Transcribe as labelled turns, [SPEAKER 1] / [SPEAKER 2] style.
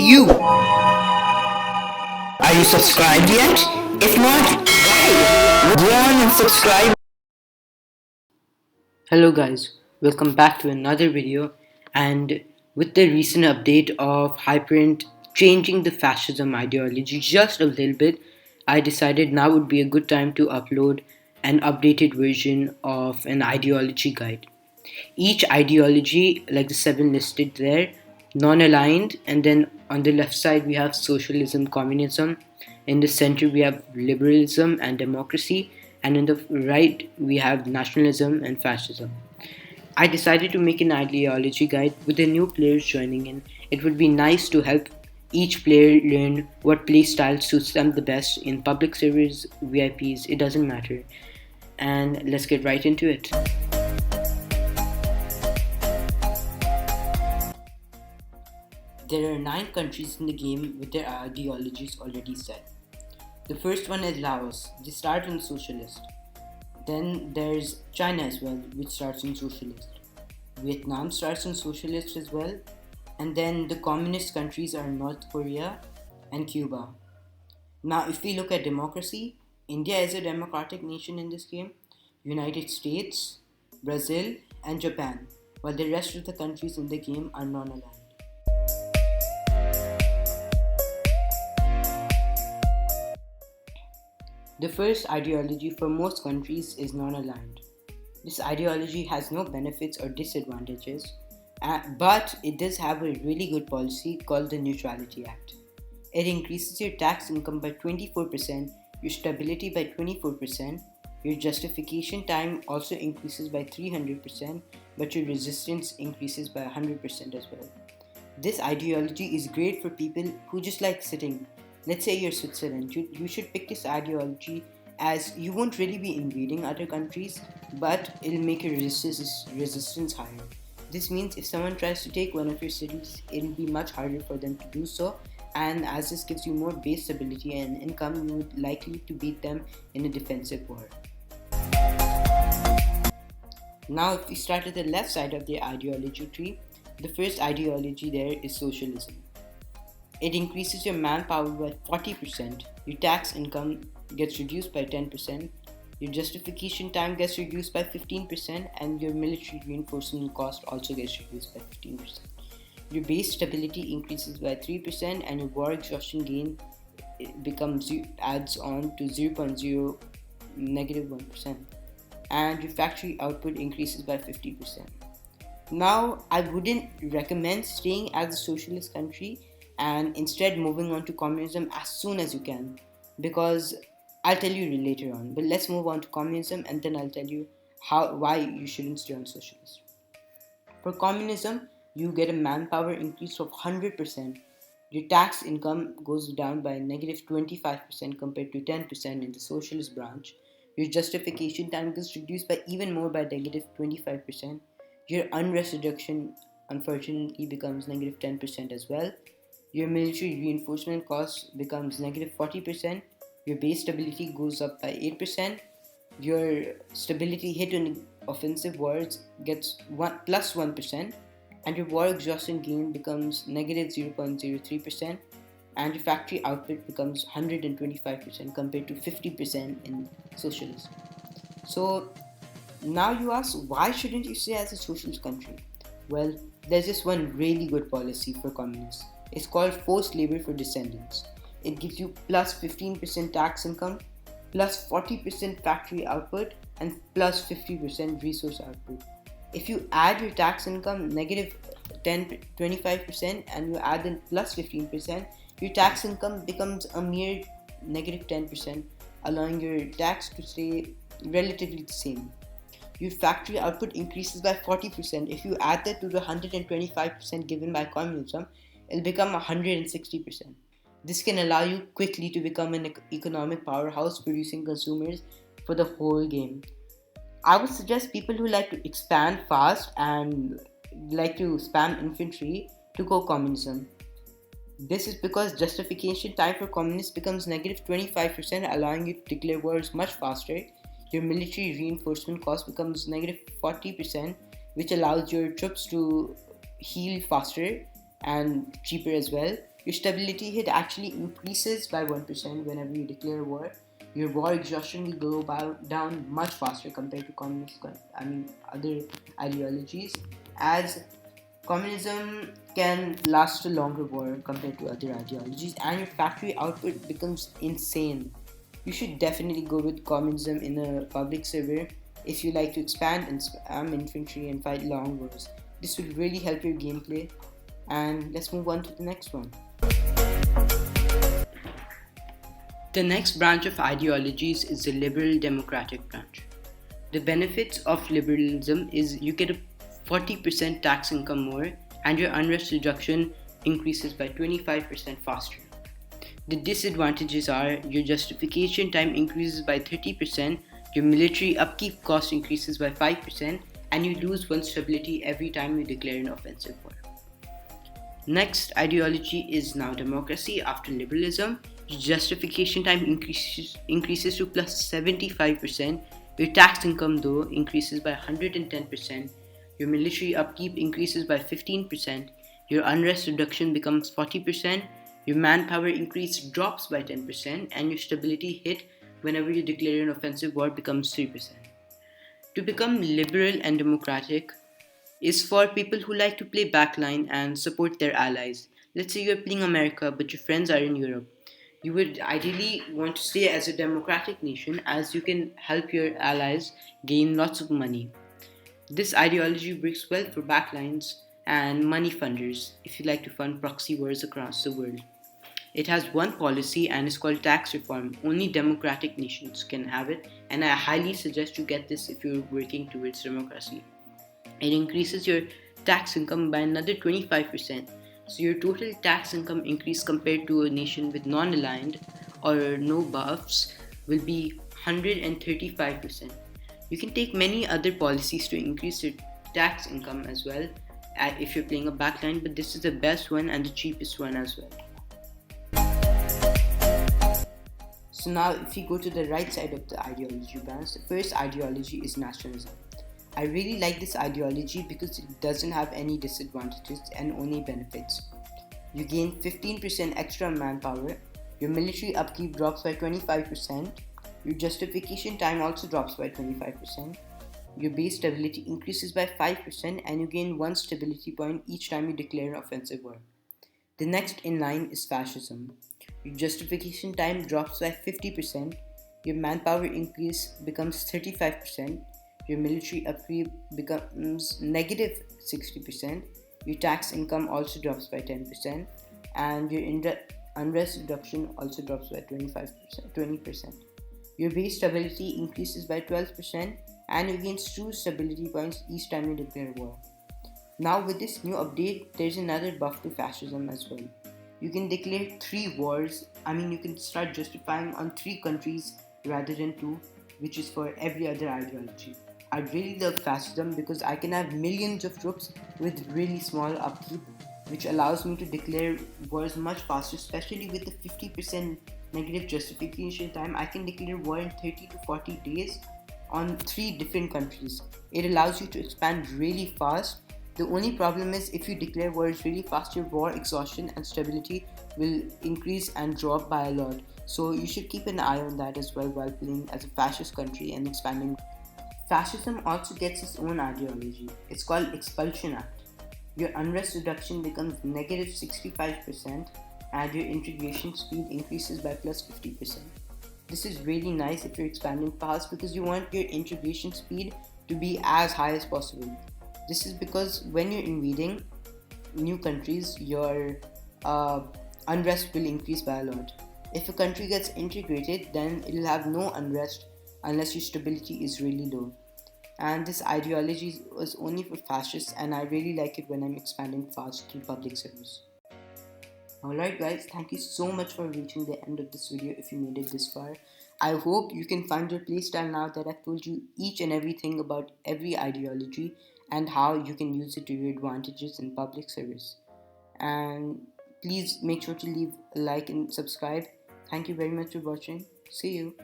[SPEAKER 1] you. Are you subscribed yet? If not, why? Go on and subscribe.
[SPEAKER 2] Hello guys, welcome back to another video, and with the recent update of Hyperint changing the fascism ideology just a little bit, I decided now would be a good time to upload an updated version of an ideology guide. Each ideology, like the 7 listed there, non-aligned, and then on the left side we have socialism, communism, in the center we have liberalism and democracy, and in the right we have nationalism and fascism. I decided to make an ideology guide with the new players joining in. It would be nice to help each player learn what play style suits them the best in public servers, VIPs, it doesn't matter. And let's get right into it. There are 9 countries in the game with their ideologies already set. The first one is Laos. They start on socialist. Then there's China as well, which starts on socialist. Vietnam starts on socialist as well. And then the communist countries are North Korea and Cuba. Now, if we look at democracy, India is a democratic nation in this game, United States, Brazil, and Japan, while the rest of the countries in the game are non-aligned. The first ideology for most countries is non-aligned. This ideology has no benefits or disadvantages, but it does have a really good policy called the Neutrality Act. It increases your tax income by 24%, your stability by 24%, your justification time also increases by 300%, but your resistance increases by 100% as well. This ideology is great for people who just like sitting. Let's say you're Switzerland, you should pick this ideology as you won't really be invading other countries, but it'll make your resistance higher. This means if someone tries to take one of your cities, it'll be much harder for them to do so, and as this gives you more base stability and income, you would likely to beat them in a defensive war. Now if we start at the left side of the ideology tree, the first ideology there is socialism. It increases your manpower by 40%, your tax income gets reduced by 10%, your justification time gets reduced by 15%, and your military reinforcement cost also gets reduced by 15%. Your base stability increases by 3%, and your war exhaustion gain adds on to 0.0 -1%, and your factory output increases by 50%. Now, I wouldn't recommend staying as a socialist country and instead moving on to communism as soon as you can, because I'll tell you later on. But let's move on to communism, and then I'll tell you why you shouldn't stay on socialist. For communism, you get a manpower increase of 100%. Your tax income goes down by -25% compared to 10% in the socialist branch. Your justification time gets reduced by even more by -25%. Your unrest reduction unfortunately becomes -10% as well. Your military reinforcement cost becomes -40%, your base stability goes up by 8%, your stability hit on offensive wars gets +1%, and your war exhaustion gain becomes -0.03%, and your factory output becomes 125% compared to 50% in socialism. So now you ask, why shouldn't you stay as a socialist country? Well, there's just one really good policy for communists. It's called forced labor for descendants. It gives you +15% tax income, +40% factory output, and +50% resource output. If you add your tax income -25% and you add in +15%, your tax income becomes a mere -10%, allowing your tax to stay relatively the same. Your factory output increases by 40%. If you add that to the 125% given by communism, it'll become 160%. This can allow you quickly to become an economic powerhouse, producing consumers for the whole game. I would suggest people who like to expand fast and like to spam infantry to go communism. This is because justification time for communists becomes -25%, allowing you to declare wars much faster. Your military reinforcement cost becomes -40%, which allows your troops to heal faster and cheaper as well. Your stability hit actually increases by 1% whenever you declare war. Your war exhaustion will go down much faster compared to other ideologies, as communism can last a longer war compared to other ideologies, and your factory output becomes insane. You should definitely go with communism in a public server if you like to expand and spam infantry and fight long wars. This will really help your gameplay. And let's move on to the next one. The next branch of ideologies is the liberal democratic branch. The benefits of liberalism is you get a 40% tax income more, and your unrest reduction increases by 25% faster. The disadvantages are your justification time increases by 30%, your military upkeep cost increases by 5%, and you lose one stability every time you declare an offensive war. Next ideology is now democracy after liberalism. Your justification time increases to plus 75%. Your tax income though increases by 110%. Your military upkeep increases by 15%. Your unrest reduction becomes 40%. Your manpower increase drops by 10%, and your stability hit whenever you declare an offensive war becomes 3%. To become liberal and democratic is for people who like to play backline and support their allies. Let's say you're playing America but your friends are in Europe. You would ideally want to stay as a democratic nation, as you can help your allies gain lots of money. This ideology works well for backlines and money funders if you like to fund proxy wars across the world. It has one policy and is called tax reform. Only democratic nations can have it, and I highly suggest you get this if you're working towards democracy. It increases your tax income by another 25%. So your total tax income increase compared to a nation with non-aligned or no buffs will be 135%. You can take many other policies to increase your tax income as well if you're playing a backline, but this is the best one and the cheapest one as well. So now if you go to the right side of the ideology branch, the first ideology is nationalism. I really like this ideology because it doesn't have any disadvantages and only benefits. You gain 15% extra manpower, your military upkeep drops by 25%, your justification time also drops by 25%, your base stability increases by 5%, and you gain one stability point each time you declare an offensive war. The next in line is fascism. Your justification time drops by 50%, your manpower increase becomes 35%, your military upkeep becomes negative 60%, your tax income also drops by 10%, and your unrest reduction also drops by 20%. Your base stability increases by 12%, and you gain 2 stability points each time you declare war. Now with this new update, there's another buff to fascism as well. You can declare 3 wars, you can start justifying on 3 countries rather than 2, which is for every other ideology. I really love fascism because I can have millions of troops with really small upkeep, which allows me to declare wars much faster, especially with the 50% negative justification time. I can declare war in 30 to 40 days on 3 different countries. It allows you to expand really fast. The only problem is if you declare wars really fast, your war exhaustion and stability will increase and drop by a lot. So you should keep an eye on that as well while playing as a fascist country and expanding. Fascism also gets its own ideology. It's called Expulsion Act. Your unrest reduction becomes negative 65%, and your integration speed increases by plus 50%. This is really nice if you're expanding fast because you want your integration speed to be as high as possible. This is because when you're invading new countries, your unrest will increase by a lot. If a country gets integrated, then it'll have no unrest unless your stability is really low. And this ideology was only for fascists, and I really like it when I'm expanding fast through public service. Alright guys, thank you so much for reaching the end of this video if you made it this far. I hope you can find your playstyle now that I've told you each and everything about every ideology and how you can use it to your advantages in public service. And please make sure to leave a like and subscribe. Thank you very much for watching. See you.